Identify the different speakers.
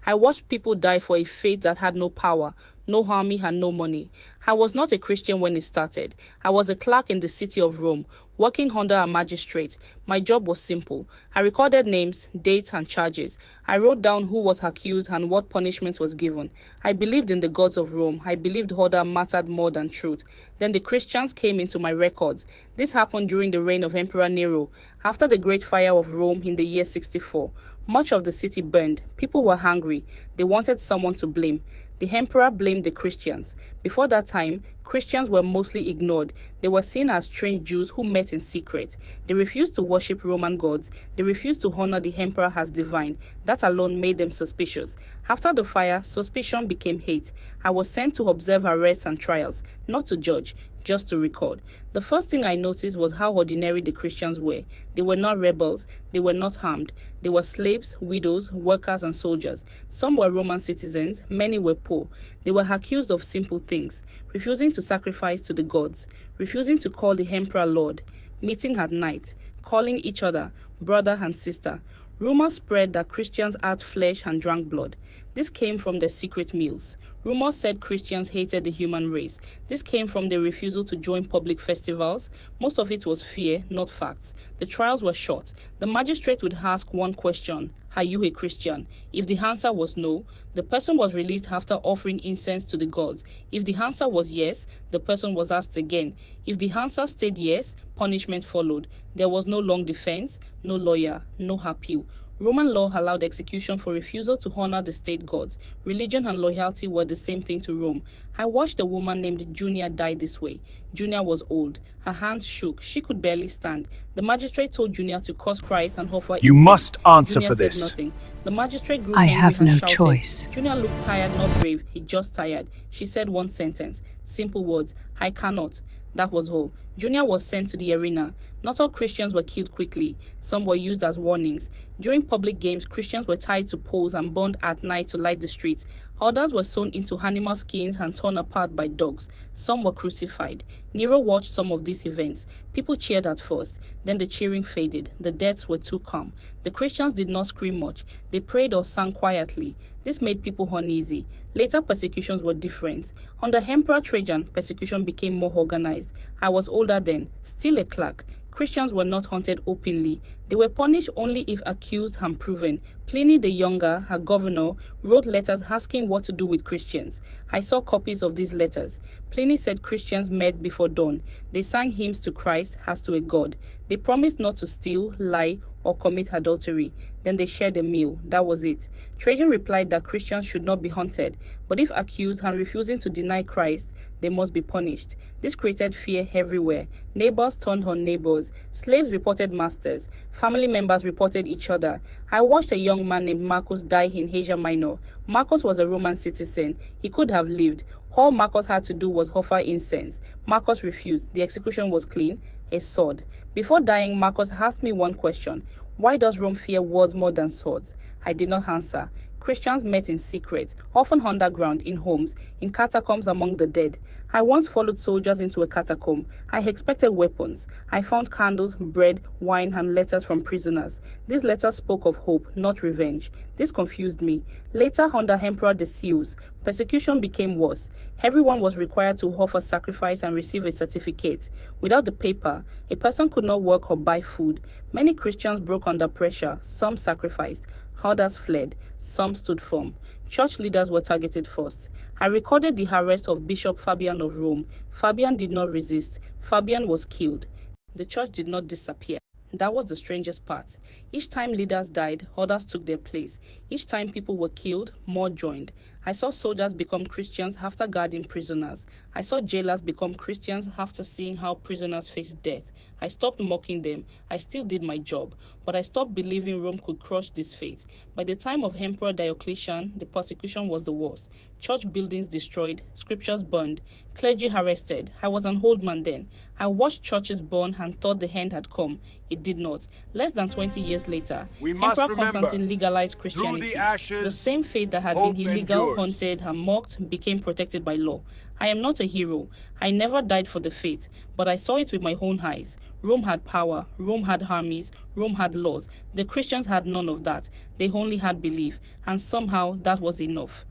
Speaker 1: I watched people die for a faith that had no power, no army, and no money. I was not a Christian when it started. I was a clerk in the city of Rome, working under a magistrate. My job was simple. I recorded names, dates, and charges. I wrote down who was accused and what punishment was given. I believed in the gods of Rome. I believed order mattered more than truth. Then the Christians came into my records. This happened during the reign of Emperor Nero, after the great fire of Rome in the year 64. Much of the city burned. People were hungry. They wanted someone to blame. The emperor blamed the Christians. Before that time, Christians were mostly ignored. They were seen as strange Jews who met in secret. They refused to worship Roman gods. They refused to honor the emperor as divine. That alone made them suspicious. After the fire, suspicion became hate. I was sent to observe arrests and trials, not to judge, just to record. The first thing I noticed was how ordinary the Christians were. They were not rebels. They were not harmed. They were slaves, widows, workers, and soldiers. Some were Roman citizens. Many were poor. They were accused of simple things: refusing to sacrifice to the gods, refusing to call the emperor Lord, meeting at night, calling each other brother and sister. Rumors spread that Christians ate flesh and drank blood. This came from their secret meals. Rumors said Christians hated the human race. This came from their refusal to join public festivals. Most of it was fear, not facts. The trials were short. The magistrate would ask one question: "Are you a Christian?" If the answer was no, the person was released after offering incense to the gods. If the answer was yes, the person was asked again. If the answer stayed yes, punishment followed. There was no long defense, no lawyer, no appeal. Roman law allowed execution for refusal to honor the state gods. Religion and loyalty were the same thing to Rome. I watched a woman named Junia die this way. Junia was old. Her hands shook. She could barely stand. The magistrate told Junia to curse Christ and offer
Speaker 2: You
Speaker 1: incense.
Speaker 2: must answer
Speaker 1: Junia
Speaker 2: for
Speaker 1: said
Speaker 2: this.
Speaker 1: nothing. The magistrate grew
Speaker 3: I
Speaker 1: angry
Speaker 3: have
Speaker 1: and
Speaker 3: no
Speaker 1: shouted.
Speaker 3: choice.
Speaker 1: Junia looked tired, not brave. He just tired. She said one sentence. Simple words: "I cannot." That was all. Junia was sent to the arena. Not all Christians were killed quickly. Some were used as warnings. During public games, Christians were tied to poles and burned at night to light the streets. Others were sewn into animal skins and torn apart by dogs. Some were crucified. Nero watched some of these events. People cheered at first. Then the cheering faded. The deaths were too calm. The Christians did not scream much. They prayed or sang quietly. This made people uneasy. Later persecutions were different. Under Emperor Trajan, persecution became more organized. I was older then, still a clerk. Christians were not hunted openly. They were punished only if accused and proven. Pliny the Younger, her governor, wrote letters asking what to do with Christians. I saw copies of these letters. Pliny said Christians met before dawn. They sang hymns to Christ as to a god. They promised not to steal, lie, or commit adultery. Then they shared a meal. That was it. Trajan replied that Christians should not be hunted, but if accused and refusing to deny Christ, they must be punished. This created fear everywhere. Neighbors turned on neighbors. Slaves reported masters. Family members reported each other. I watched a young man named Marcus die in Asia Minor. Marcus was a Roman citizen. He could have lived. All Marcus had to do was offer incense. Marcus refused. The execution was clean: a sword. Before dying, Marcus asked me one question: "Why does Rome fear words more than swords?" I did not answer. Christians met in secret, often underground, in homes, in catacombs among the dead. I once followed soldiers into a catacomb. I expected weapons. I found candles, bread, wine, and letters from prisoners. These letters spoke of hope, not revenge. This confused me. Later, under Emperor Decius, persecution became worse. Everyone was required to offer sacrifice and receive a certificate. Without the paper, a person could not work or buy food. Many Christians broke under pressure. Some sacrificed. Others fled. Some stood firm. Church leaders were targeted first. I recorded the arrest of Bishop Fabian of Rome. Fabian did not resist. Fabian was killed. The church did not disappear. That was the strangest part. Each time leaders died, others took their place. Each time people were killed, more joined. I saw soldiers become Christians after guarding prisoners. I saw jailers become Christians after seeing how prisoners faced death. I stopped mocking them. I still did my job, but I stopped believing Rome could crush this fate. By the time of Emperor Diocletian, the persecution was the worst. Church buildings destroyed, scriptures burned, Clergy arrested. I was an old man then. I watched churches burn and thought the end had come. It did not. Less than 20 years later, Emperor Constantine legalized Christianity. The same faith that had been illegal, haunted, and mocked became protected by law. I am not a hero. I never died for the faith, but I saw it with my own eyes. Rome had power. Rome had armies. Rome had laws. The Christians had none of that. They only had belief, and somehow that was enough.